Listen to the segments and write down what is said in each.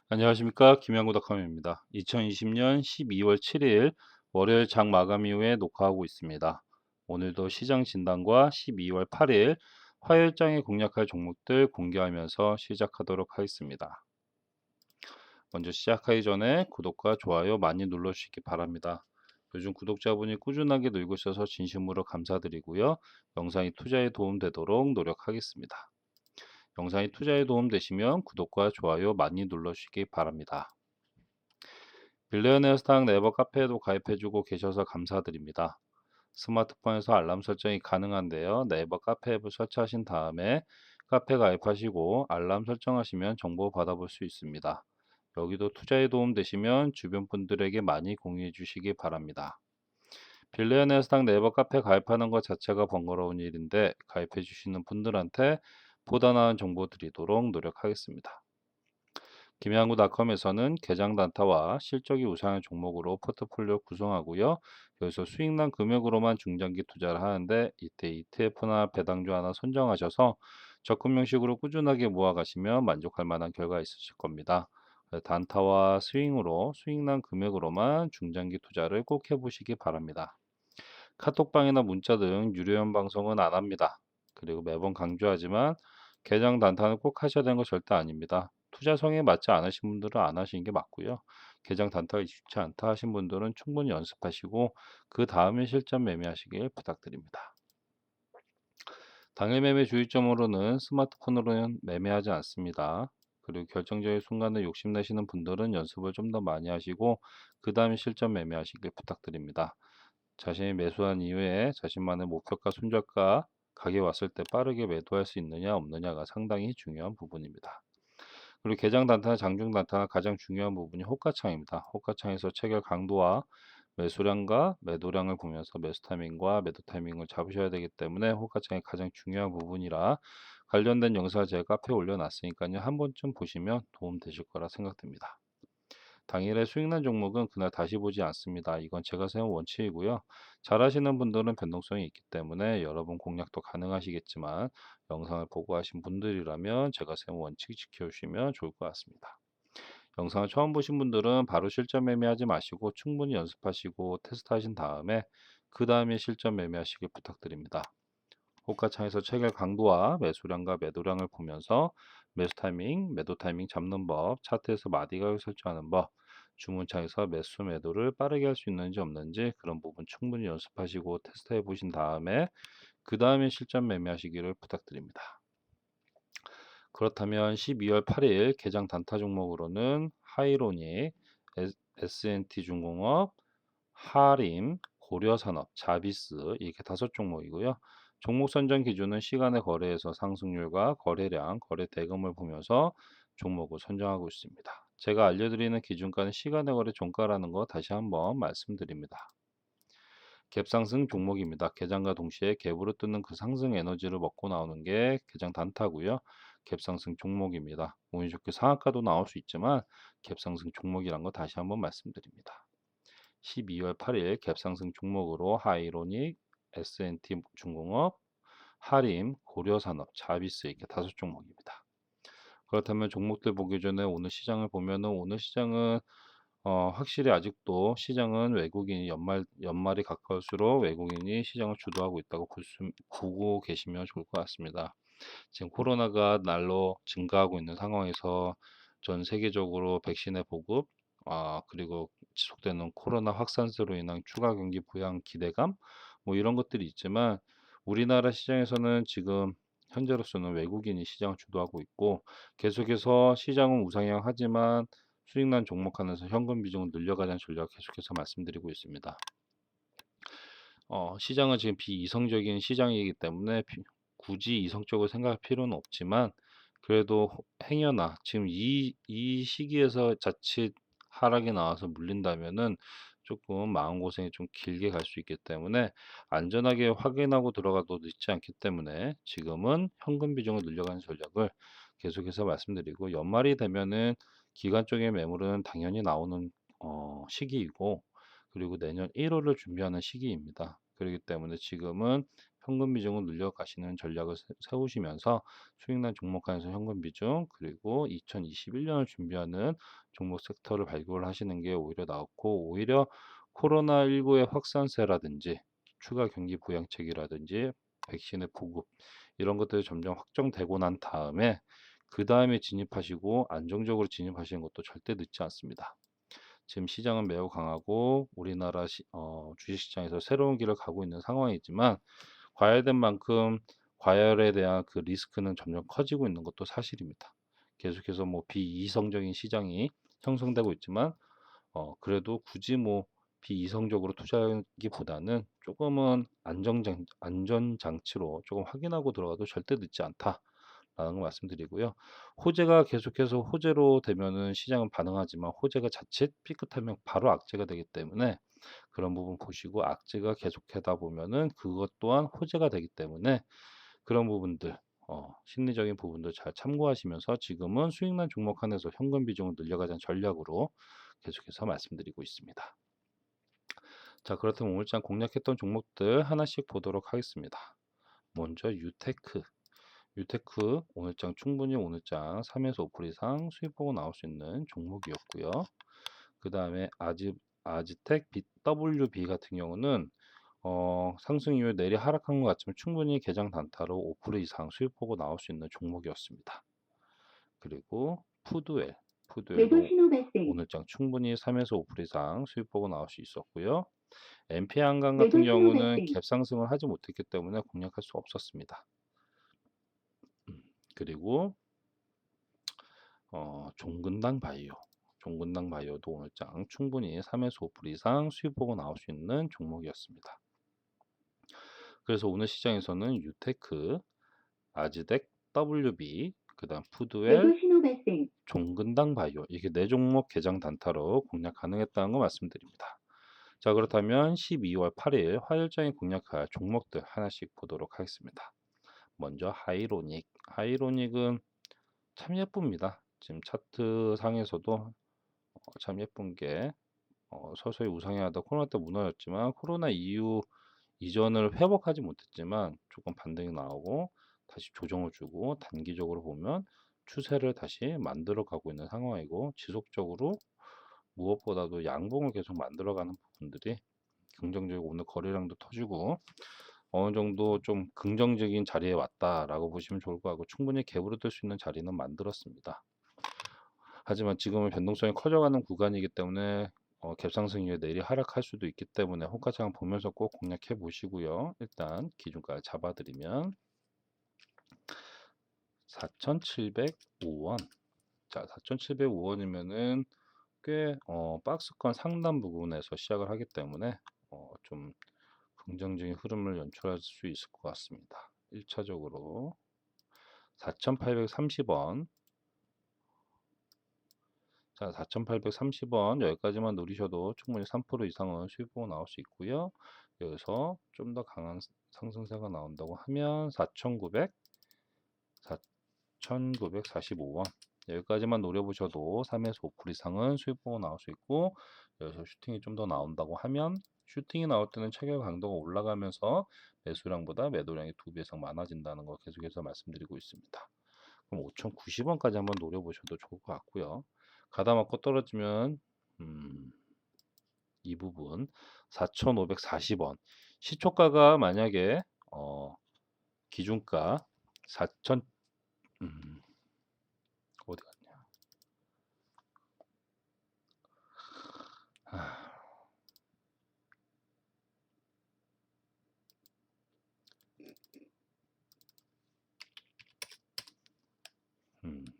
안녕하십니까. 김양구닷컴입니다. 2020년 12월 7일 월요일 장 마감 이후에 녹화하고 있습니다. 오늘도 시장 진단과 12월 8일 화요일장에 공략할 종목들 공개하면서 시작하도록 하겠습니다. 먼저 시작하기 전에 구독과 좋아요 많이 눌러주시기 바랍니다. 요즘 구독자분이 꾸준하게 늘고 있어서 진심으로 감사드리고요. 영상이 투자에 도움되도록 노력하겠습니다. 영상이 투자에 도움되시면 구독과 좋아요 많이 눌러주시기 바랍니다. 빌리어네어 스탁 네이버 카페에도 가입해주고 계셔서 감사드립니다. 스마트폰에서 알람 설정이 가능한데요. 네이버 카페 앱을 설치하신 다음에 카페 가입하시고 알람 설정하시면 정보 받아볼 수 있습니다. 여기도 투자에 도움 되시면 주변 분들에게 많이 공유해 주시기 바랍니다. 빌리어네어 스탁 네이버 카페 가입하는 것 자체가 번거로운 일인데 가입해 주시는 분들한테 보다 나은 정보 드리도록 노력하겠습니다. 김양구닷컴에서는 계정 단타와 실적이 우상한 종목으로 포트폴리오 구성하고요. 여기서 수익난 금액으로만 중장기 투자를 하는데 이때 ETF나 배당주 하나 선정하셔서 적금 형식으로 꾸준하게 모아가시면 만족할 만한 결과 있으실 겁니다. 단타와 스윙으로 수익난 금액으로만 중장기 투자를 꼭 해보시기 바랍니다. 카톡방이나 문자 등 유료형 방송은 안 합니다. 그리고 매번 강조하지만 계정 단타는 꼭 하셔야 되는 거 절대 아닙니다. 투자성에 맞지 않으신 분들은 안 하시는 게 맞고요. 계정 단타가 익숙치 않다 하신 분들은 충분히 연습하시고 그 다음에 실전 매매하시길 부탁드립니다. 당일 매매 주의점으로는 스마트폰으로는 매매하지 않습니다. 그리고 결정적인 순간에 욕심내시는 분들은 연습을 좀 더 많이 하시고 그 다음에 실전 매매하시길 부탁드립니다. 자신이 매수한 이후에 자신만의 목표가 손절가 가격이 왔을 때 빠르게 매도할 수 있느냐 없느냐가 상당히 중요한 부분입니다. 그리고 개장 단타나 장중 단타나 가장 중요한 부분이 호가창입니다. 호가창에서 체결 강도와 매수량과 매도량을 보면서 매수 타이밍과 매도 타이밍을 잡으셔야 되기 때문에 호가창이 가장 중요한 부분이라 관련된 영상을 제가 카페에 올려놨으니까요. 한 번쯤 보시면 도움 되실 거라 생각됩니다. 당일에 수익난 종목은 그날 다시 보지 않습니다. 이건 제가 세운 원칙이고요. 잘하시는 분들은 변동성이 있기 때문에 여러분 공략도 가능하시겠지만 영상을 보고 하신 분들이라면 제가 세운 원칙 지켜주시면 좋을 것 같습니다. 영상을 처음 보신 분들은 바로 실전 매매하지 마시고 충분히 연습하시고 테스트하신 다음에 그 다음에 실전 매매하시길 부탁드립니다. 호가창에서 체결 강도와 매수량과 매도량을 보면서 매수 타이밍, 매도 타이밍 잡는 법, 차트에서 마디가를 설정하는 법, 주문창에서 매수 매도를 빠르게 할 수 있는지 없는지 그런 부분 충분히 연습하시고 테스트해 보신 다음에 그 다음에 실전 매매하시기를 부탁드립니다. 그렇다면 12월 8일 개장 단타 종목으로는 하이로닉, S&T 중공업, 하림, 고려산업, 자비스 이렇게 5종목이고요. 종목 선정 기준은 시간의 거래에서 상승률과 거래량, 거래 대금을 보면서 종목을 선정하고 있습니다. 제가 알려드리는 기준가는 시간의 거래 종가라는 거 다시 한번 말씀드립니다. 갭상승 종목입니다. 개장과 동시에 갭으로 뜨는 그 상승 에너지를 먹고 나오는 게 개장 단타고요. 갭상승 종목입니다. 운이 좋게 상한가도 나올 수 있지만 갭상승 종목이란 거 다시 한번 말씀드립니다. 12월 8일 갭상승 종목으로 하이로닉, S&T 중공업, 하림, 고려산업, 자비스 이렇게 5종목입니다. 그렇다면 종목들 보기 전에 오늘 시장을 보면은 오늘 시장은 확실히 아직도 시장은 외국인이 연말이 가까울수록 외국인이 시장을 주도하고 있다고 보고 계시면 좋을 것 같습니다. 지금 코로나가 날로 증가하고 있는 상황에서 전 세계적으로 백신의 보급, 그리고 지속되는 코로나 확산세로 인한 추가 경기 부양 기대감, 뭐 이런 것들이 있지만 우리나라 시장에서는 지금 현재로서는 외국인이 시장을 주도하고 있고 계속해서 시장은 우상향하지만 수익난 종목 하면서 현금 비중을 늘려가자는 전략 계속해서 말씀드리고 있습니다. 시장은 지금 비이성적인 시장이기 때문에 굳이 이성적으로 생각할 필요는 없지만 그래도 행여나 지금 이 시기에서 자칫 하락이 나와서 물린다면은 조금 마음고생이 좀 길게 갈 수 있기 때문에 안전하게 확인하고 들어가도 늦지 않기 때문에 지금은 현금 비중을 늘려가는 전략을 계속해서 말씀드리고 연말이 되면은 기간적인 매물은 당연히 나오는 시기이고 그리고 내년 1월을 준비하는 시기입니다. 그렇기 때문에 지금은 현금 비중을 늘려가시는 전략을 세우시면서 수익난 종목 안에서 현금 비중, 그리고 2021년을 준비하는 종목 섹터를 발굴하시는 게 오히려 나았고, 오히려 코로나19의 확산세라든지 추가 경기 부양책이라든지 백신의 보급 이런 것들이 점점 확정되고 난 다음에 그 다음에 진입하시고 안정적으로 진입하시는 것도 절대 늦지 않습니다. 지금 시장은 매우 강하고 우리나라 주식시장에서 새로운 길을 가고 있는 상황이지만 과열된 만큼 과열에 대한 그 리스크는 점점 커지고 있는 것도 사실입니다. 계속해서 뭐 비이성적인 시장이 형성되고 있지만 그래도 굳이 뭐 비이성적으로 투자하기보다는 조금은 안전장치로 조금 확인하고 들어가도 절대 늦지 않다라는 걸 말씀드리고요. 호재가 계속해서 호재로 되면은 시장은 반응하지만 호재가 자칫 삐끗하면 바로 악재가 되기 때문에 그런 부분 보시고 악재가 계속하다 보면은 그것 또한 호재가 되기 때문에 그런 부분들 심리적인 부분들 잘 참고하시면서 지금은 수익난 종목 한에서 현금 비중을 늘려가자는 전략으로 계속해서 말씀드리고 있습니다. 자, 그렇다면 오늘장 공략했던 종목들 하나씩 보도록 하겠습니다. 먼저 유테크. 유테크 오늘장 충분히 오늘장 3에서 5% 이상 수익 보고 나올 수 있는 종목이었고요. 그 다음에 아지텍 BWB 같은 경우는 상승 이후에 내리 하락한 것 같지만 충분히 개장 단타로 5% 이상 수익 보고 나올 수 있는 종목이었습니다. 그리고 푸드웰도 오늘장 충분히 3에서 5% 이상 수익 보고 나올 수 있었고요. MP 한강 같은 경우는 갭 상승을 하지 못했기 때문에 공략할 수 없었습니다. 그리고 종근당 바이오도 오늘장 충분히 3에서 5% 이상 수익 보고 나올 수 있는 종목이었습니다. 그래서 오늘 시장에서는 유테크, 아지텍, WB, 그 다음 푸드웰, 종근당 바이오 이게 4종목 개장 단타로 공략 가능했다는 거 말씀드립니다. 자, 그렇다면 12월 8일 화요일장에 공략할 종목들 하나씩 보도록 하겠습니다. 먼저 하이로닉은 참 예쁩니다. 지금 차트 상에서도 참 예쁜 게 서서히 우상향하다 코로나 때 무너졌지만 코로나 이후 이전을 회복하지 못했지만 조금 반등이 나오고 다시 조정을 주고 단기적으로 보면 추세를 다시 만들어 가고 있는 상황이고 지속적으로 무엇보다도 양봉을 계속 만들어가는 부분들이 긍정적이고 오늘 거래량도 터지고 어느 정도 좀 긍정적인 자리에 왔다라고 보시면 좋을 것 같고 충분히 갭으로 뜰 수 있는 자리는 만들었습니다. 하지만 지금은 변동성이 커져가는 구간이기 때문에 갭 상승 이후에 내리 하락할 수도 있기 때문에 호가창 보면서 꼭 공략해 보시고요. 일단 기준가 잡아드리면 4,705원. 자, 4,705원이면은 꽤 박스권 상단 부분에서 시작을 하기 때문에 좀 긍정적인 흐름을 연출할 수 있을 것 같습니다. 1차적으로 4,830원. 자, 4,830원 여기까지만 노리셔도 충분히 3% 이상은 수익 보고 나올 수 있고요. 여기서 좀 더 강한 상승세가 나온다고 하면 4,945원 여기까지만 노려보셔도 3에서 5% 이상은 수익 보고 나올 수 있고 여기서 슈팅이 좀 더 나온다고 하면 슈팅이 나올 때는 체결 강도가 올라가면서 매수량보다 매도량이 2배 이상 많아진다는 거 계속해서 말씀드리고 있습니다. 그럼 5,090원까지 한번 노려보셔도 좋을 것 같고요. 가다 맞고 떨어지면 이 부분 4,540원 시초가가 만약에 기준가 4,000 어디 갔냐?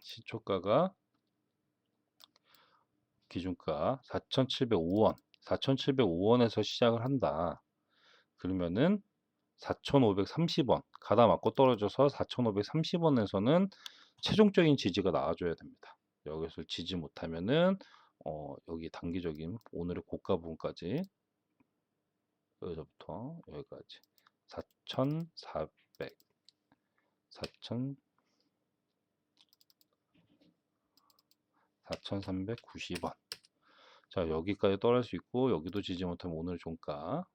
'시초가가 기준가 4,705원, 4,705원에서 시작을 한다.' 그러면은 4,530원 가다 맞고 떨어져서 4,530원에서는 최종적인 지지가 나와줘야 됩니다. 여기서 지지 못하면은 여기 단기적인 오늘의 고가 부분까지 여기서부터 여기까지 4,400, 4,390원. 자, 여기까지 떨어질 수 있고 여기도 지지 못하면 오늘 종가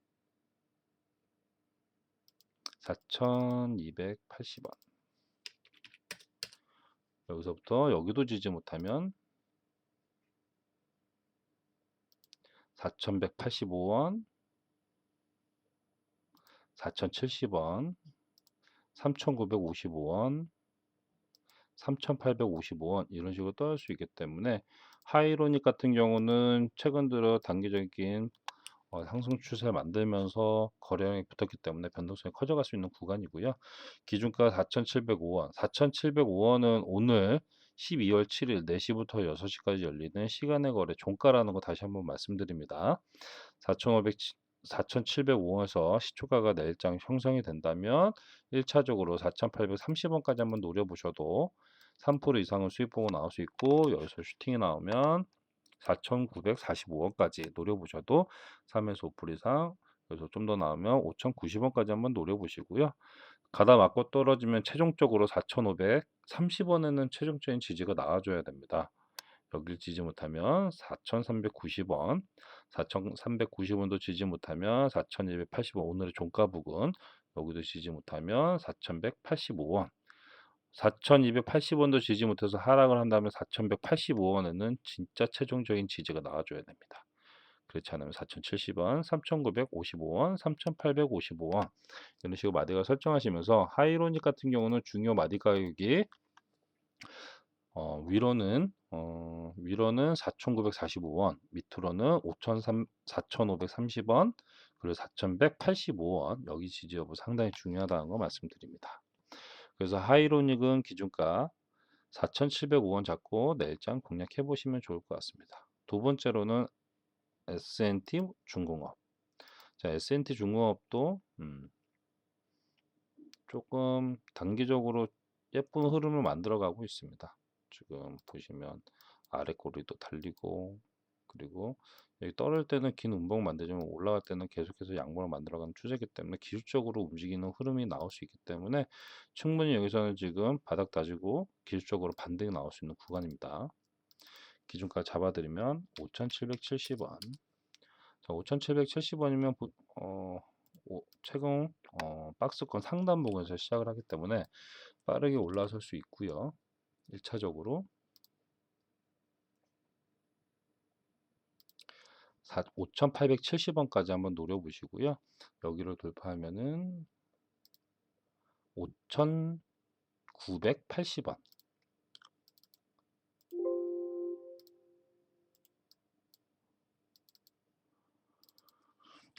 4,280원. 여기서부터 여기도 지지 못하면 4,185원, 4,070원, 3,955원, 3,855원 이런 식으로 떠날 수 있기 때문에 하이로닉 같은 경우는 최근 들어 단기적인 상승 추세를 만들면서 거래량이 붙었기 때문에 변동성이 커져갈 수 있는 구간이고요. 기준가 4,705원, 4,705원은 오늘 12월 7일 4시부터 6시까지 열리는 시간의 거래 종가라는 거 다시 한번 말씀드립니다. 4,705원에서 시초가가 내일장 형성이 된다면 1차적으로 4,830원까지 한번 노려보셔도 3% 이상은 수익 보고 나올 수 있고, 여기서 슈팅이 나오면 4,945원까지 노려보셔도 3에서 5% 이상, 그래서 좀 더 나오면 5,090원까지 한번 노려보시고요. 가다 맞고 떨어지면 최종적으로 4,530원에는 최종적인 지지가 나와줘야 됩니다. 여길 지지 못하면 4,390원, 4,390원도 지지 못하면 4,280원, 오늘의 종가 부근 여기도 지지 못하면 4,185원, 4,280원도 지지 못해서 하락을 한다면 4,185원에는 진짜 최종적인 지지가 나와줘야 됩니다. 그렇지 않으면 4,070원, 3,955원, 3,855원 이런 식으로 마디가 설정하시면서 하이로닉 같은 경우는 중요 마디 가격이 위로는 4,945원, 밑으로는 4,530원, 그리고 4,185원 여기 지지 여부 상당히 중요하다는 거 말씀드립니다. 그래서 하이로닉은 기준가 4,705원 잡고 내일장 공략해 보시면 좋을 것 같습니다. 두 번째로는 S&T 중공업. 자, S&T 중공업도 조금 단기적으로 예쁜 흐름을 만들어 가고 있습니다. 지금 보시면 아래 꼬리도 달리고, 그리고 여기 떨어질 때는 긴 음봉 만들지만 올라갈 때는 계속해서 양봉을 만들어가는 추세이기 때문에 기술적으로 움직이는 흐름이 나올 수 있기 때문에 충분히 여기서는 지금 바닥 다지고 기술적으로 반등이 나올 수 있는 구간입니다. 기준가 잡아드리면 5,770원. 자, 5,770원이면 최근 박스권 상단 부분에서 시작을 하기 때문에 빠르게 올라설 수 있고요. 1차적으로 5,870원까지 한번 노려보시고요. 여기를 돌파하면은 5,980원,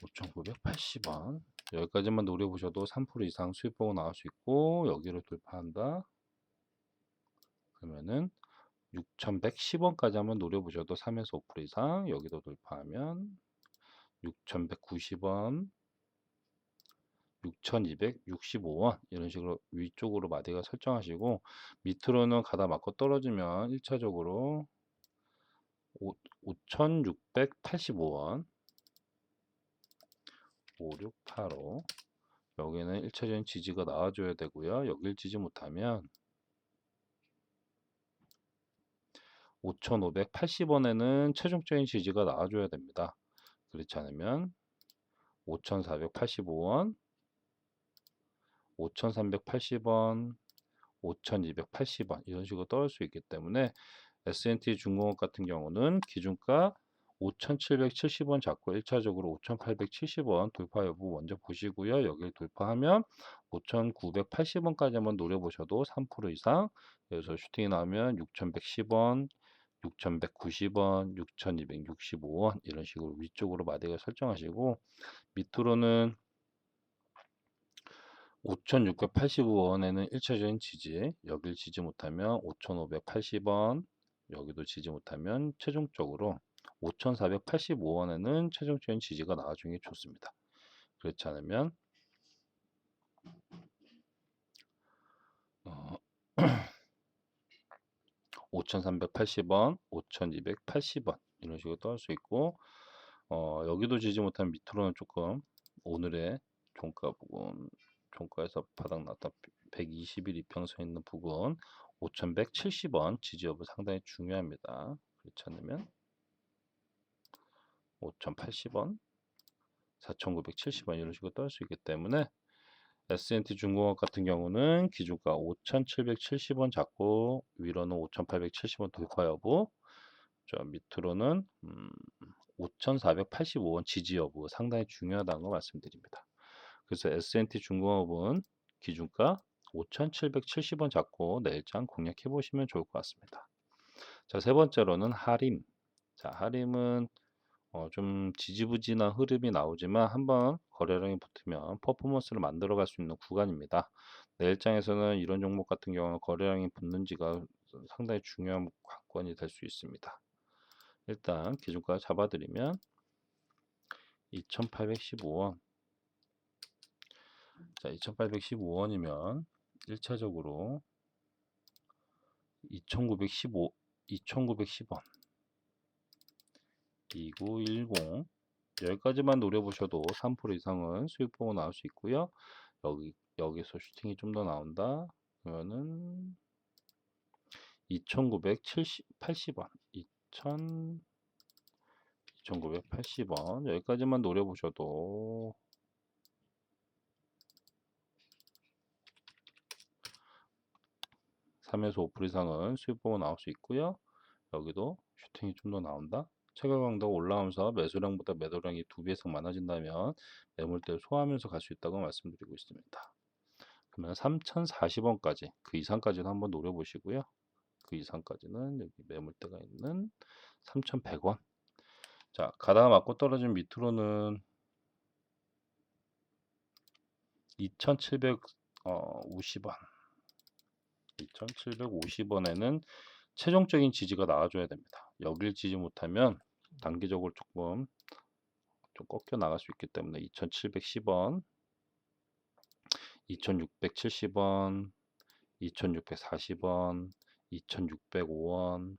5,980원 여기까지만 노려보셔도 3% 이상 수익 보고 나올 수 있고, 여기를 돌파한다 그러면은 6,110원까지 한번 노려보셔도 3에서 5% 이상, 여기도 돌파하면 6,190원, 6,265원 이런 식으로 위쪽으로 마디가 설정하시고, 밑으로는 가다 맞고 떨어지면 1차적으로 5,685원, 5685 여기는 1차적인 지지가 나와줘야 되고요. 여길 지지 못하면 5,580원에는 최종적인 지지가 나와줘야 됩니다. 그렇지 않으면 5,485원, 5,380원, 5,280원 이런 식으로 떨어질 수 있기 때문에 S&T 중공업 같은 경우는 기준가 5,770원 잡고 1차적으로 5,870원 돌파 여부 먼저 보시고요. 여기를 돌파하면 5,980원까지 한번 노려보셔도 3% 이상, 여기서 슈팅이 나오면 6,110원, 6,190원, 6,265원 이런 식으로 위쪽으로 마디가 설정하시고, 밑으로는 5,685원에는 1차적인 지지, 여길 지지 못하면 5,580원, 여기도 지지 못하면 최종적으로 5,485원에는 최종적인 지지가 나와주는 게 좋습니다. 그렇지 않으면 5,380원, 5,280원 이런 식으로 떠날 수 있고, 여기도 지지 못하면 밑으로는 조금 오늘의 종가 부분, 종가에서 바닥 났다 120일 이평선 있는 부분 5,170원 지지 여부 상당히 중요합니다. 그렇지 않으면 5,080원, 4,970원 이런 식으로 떨 수 있기 때문에 S&T 중공업 같은 경우는 기준가 5,770원 잡고 위로는 5,870원 돌파 여부, 저 밑으로는 5,485원 지지 여부 상당히 중요하다는 거 말씀드립니다. 그래서 S&T 중공업은 기준가 5,770원 잡고 내일장 공략해 보시면 좋을 것 같습니다. 자, 세 번째로는 하림. 자, 하림은 좀 지지부진한 흐름이 나오지만 한번 거래량이 붙으면 퍼포먼스를 만들어갈 수 있는 구간입니다. 내일장에서는 이런 종목 같은 경우는 거래량이 붙는지가 상당히 중요한 관건이 될 수 있습니다. 일단 기준가 잡아드리면 2,815원. 자, 2,815원이면 1차적으로 2,910원, 2910 여기까지만 노려보셔도 3% 이상은 수익 보고 나올 수 있고요. 여기서 슈팅이 좀 더 나온다. 그러면은 2,980원, 2,980원 여기까지만 노려보셔도 3에서 5% 이상은 수익 보고 나올 수 있고요. 여기도 슈팅이 좀 더 나온다. 체결 강도가 올라오면서 매수량보다 매도량이 2배 이상 많아진다면 매물대를 소화하면서 갈 수 있다고 말씀드리고 있습니다. 그러면 3,040원까지 그 이상까지도 한번 노려보시고요. 그 이상까지는 여기 매물대가 있는 3,100원. 자, 가다가 맞고 떨어진 밑으로는 2,750원. 2,750원에는 최종적인 지지가 나와줘야 됩니다. 여길 지지 못하면 단기적으로 조금 좀 꺾여 나갈 수 있기 때문에 2,710원, 2,670원, 2,640원, 2,605원,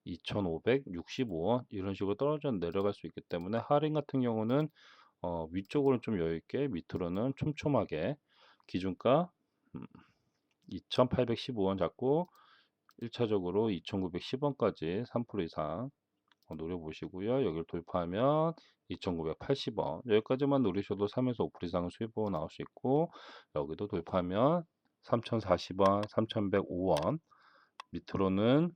2,565원 이런 식으로 떨어져 내려갈 수 있기 때문에 할인 같은 경우는 위쪽으로는 좀 여유있게 밑으로는 촘촘하게 기준가 2,815원 잡고 1차적으로 2,910원까지 3% 이상 노려보시고요. 여기를 돌파하면 2,980원 여기까지만 노리셔도 3에서 5% 이상은 수익보고 나올 수 있고 여기도 돌파하면 3,040원, 3,105원 밑으로는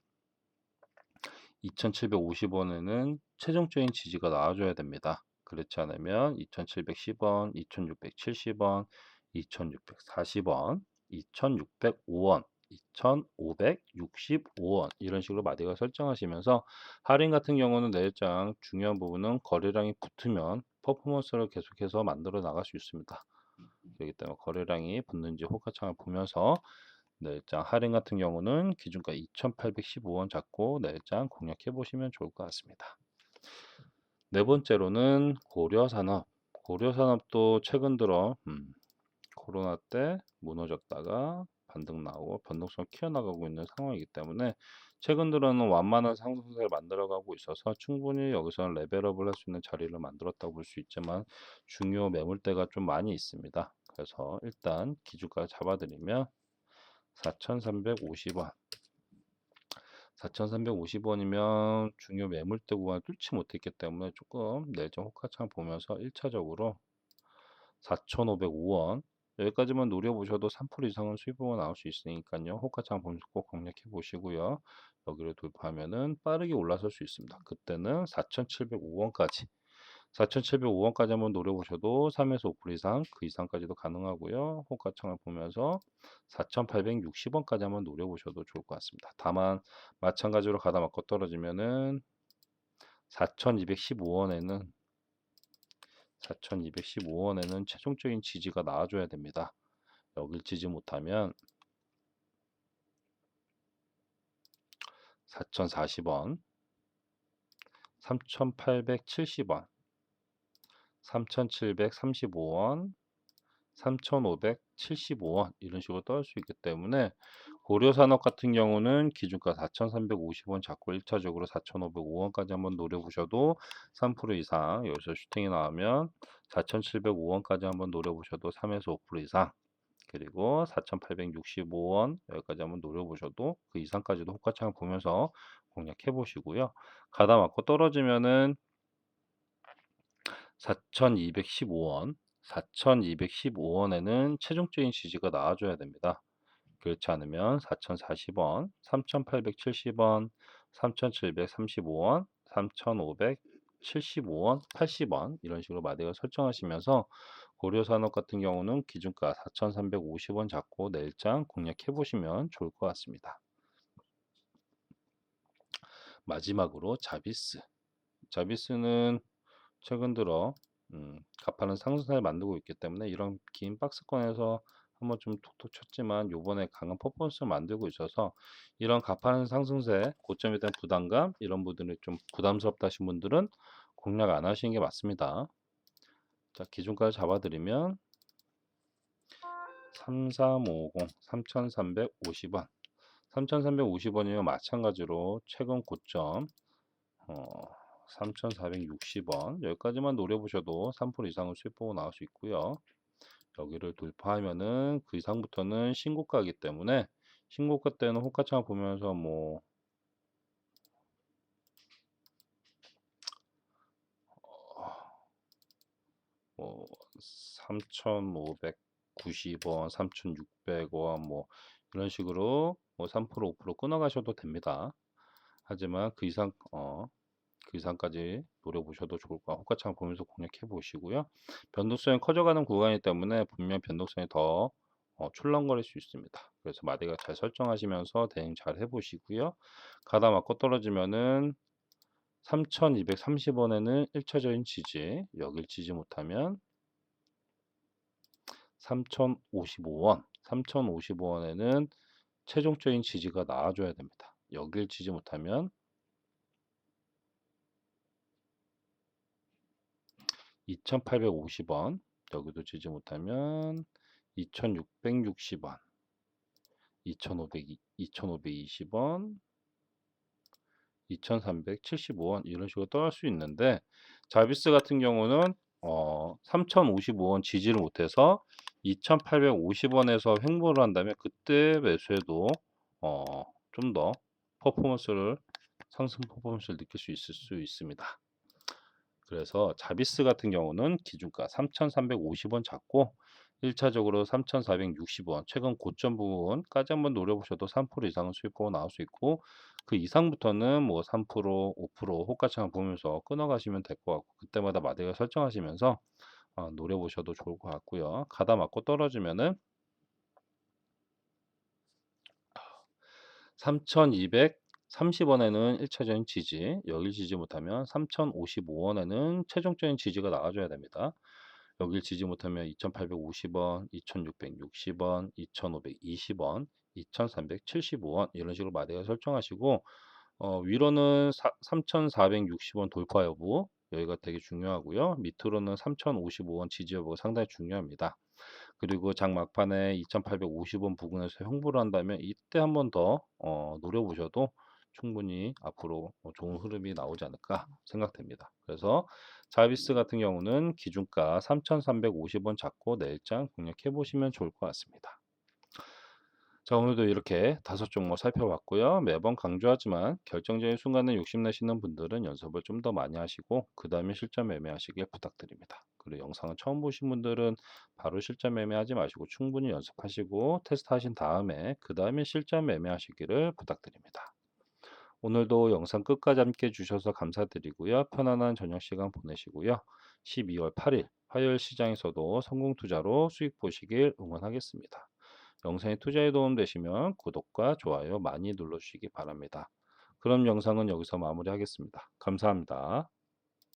2,750원에는 최종적인 지지가 나와줘야 됩니다. 그렇지 않으면 2,710원, 2,670원, 2,640원, 2,605원, 2,565원 이런 식으로 마디가 설정하시면서 할인 같은 경우는 내일장 중요한 부분은 거래량이 붙으면 퍼포먼스를 계속해서 만들어 나갈 수 있습니다. 그렇기 때문에 거래량이 붙는지 호가창을 보면서 내일장 할인 같은 경우는 기준가 2,815원 잡고 내일장 공략해 보시면 좋을 것 같습니다. 네 번째로는 고려산업. 고려산업도 최근 들어 코로나 때 무너졌다가 반등 나오고 변동성 키워나가고 있는 상황이기 때문에 최근 들어는 완만한 상승세를 만들어가고 있어서 충분히 여기서는 레벨업을 할 수 있는 자리를 만들었다고 볼 수 있지만 중요 매물대가 좀 많이 있습니다. 그래서 일단 기준가 잡아드리면 4,350원 4,350원이면 중요 매물대 구간을 뚫지 못했기 때문에 조금 내일장 호가창 보면서 1차적으로 4,505원 여기까지만 노려보셔도 3% 이상은 수익보가 나올 수 있으니까요. 호가창 보면서 꼭 공략해 보시고요. 여기를 돌파하면은 빠르게 올라설 수 있습니다. 그때는 4,705원까지 4,705원까지 한번 노려보셔도 3에서 5% 이상 그 이상까지도 가능하고요. 호가창을 보면서 4,860원까지 한번 노려보셔도 좋을 것 같습니다. 다만 마찬가지로 가다 맞고 떨어지면은 4,215원에는 4,215원에는 최종적인 지지가 나와줘야 됩니다. 여길 지지 못하면 4,040원, 3,870원, 3,735원, 3,575원 이런 식으로 떨 수 있기 때문에 고려산업 같은 경우는 기준가 4,350원 잡고 1차적으로 4,505원까지 한번 노려보셔도 3% 이상 여기서 슈팅이 나오면 4,705원까지 한번 노려보셔도 3에서 5% 이상 그리고 4,865원 여기까지 한번 노려보셔도 그 이상까지도 호가창을 보면서 공략해 보시고요. 가다 맞고 떨어지면은 4,215원, 4,215원에는 최종적인 지지가 나와줘야 됩니다. 그렇지 않으면 4,040원, 3,870원, 3,735원, 3,575원, 80원 이런 식으로 마디가 설정하시면서 고려산업 같은 경우는 기준가 4,350원 잡고 내일장 공략해 보시면 좋을 것 같습니다. 마지막으로 자비스. 자비스는 최근 들어 가파른 상승세를 만들고 있기 때문에 이런 긴 박스권에서 한번 좀 툭툭 쳤지만 요번에 강한 퍼포먼스를 만들고 있어서 이런 가파른 상승세 고점에 대한 부담감 이런 부분이 좀 부담스럽다 하신 분들은 공략 안 하시는 게 맞습니다. 자, 기준가를 잡아드리면 3350 3350원 3350원이면 마찬가지로 최근 고점 3,460원 여기까지만 노려보셔도 3% 이상은 수익 보고 나올 수 있고요. 여기를 돌파하면은 그 이상부터는 신고가이기 때문에 신고가 때는 호가창 보면서 뭐 3,590원, 3,600원 이런 식으로 3% 5% 끊어가셔도 됩니다. 하지만 그 이상까지 노려보셔도 좋을 거고 호가창 보면서 공략해 보시고요. 변동성이 커져가는 구간이기 때문에 분명 변동성이 더 출렁거릴 수 있습니다. 그래서 마디가 잘 설정하시면서 대응 잘 해보시고요. 가다 맞고 떨어지면은 3,230원에는 1차적인 지지, 여길 지지 못하면 3,055원, 3,055원에는 최종적인 지지가 나와줘야 됩니다. 여길 지지 못하면 2,850원, 여기도 지지 못하면 2,660원, 2,520원, 2,375원 이런 식으로 떠날 수 있는데 자비스 같은 경우는 3,055원 지지를 못해서 2,850원에서 횡보를 한다면 그때 매수해도 좀 더 상승 퍼포먼스를 느낄 수 있을 수 있습니다. 그래서 자비스 같은 경우는 기준가 3,350원 잡고 1차적으로 3,460원 최근 고점 부분까지 한번 노려보셔도 3% 이상은 수익 보고 나올 수 있고 그 이상부터는 3%, 5% 호가창을 보면서 끊어가시면 될 것 같고 그때마다 마디를 설정하시면서 노려보셔도 좋을 것 같고요. 가다 맞고 떨어지면은 3,230원에는 1차적인 지지, 여길 지지 못하면 3,055원에는 최종적인 지지가 나와줘야 됩니다. 여길 지지 못하면 2,850원, 2,660원, 2,520원, 2,375원 이런 식으로 마디가 설정하시고 위로는 3,460원 돌파 여부 여기가 되게 중요하고요. 밑으로는 3,055원 지지 여부가 상당히 중요합니다. 그리고 장 막판에 2,850원 부근에서 횡보를 한다면 이때 한 번 더 노려보셔도 충분히 앞으로 좋은 흐름이 나오지 않을까 생각됩니다. 그래서 자비스 같은 경우는 기준가 3,350원 잡고 내일장 공략해 보시면 좋을 것 같습니다. 자, 오늘도 이렇게 5종목 살펴봤고요. 매번 강조하지만 결정적인 순간에 욕심내시는 분들은 연습을 좀 더 많이 하시고 그 다음에 실전 매매하시길 부탁드립니다. 그리고 영상을 처음 보신 분들은 바로 실전 매매하지 마시고 충분히 연습하시고 테스트하신 다음에 그 다음에 실전 매매하시기를 부탁드립니다. 오늘도 영상 끝까지 함께 해주셔서 감사드리고요. 편안한 저녁 시간 보내시고요. 12월 8일 화요일 시장에서도 성공 투자로 수익 보시길 응원하겠습니다. 영상이 투자에 도움되시면 구독과 좋아요 많이 눌러주시기 바랍니다. 그럼 영상은 여기서 마무리하겠습니다. 감사합니다.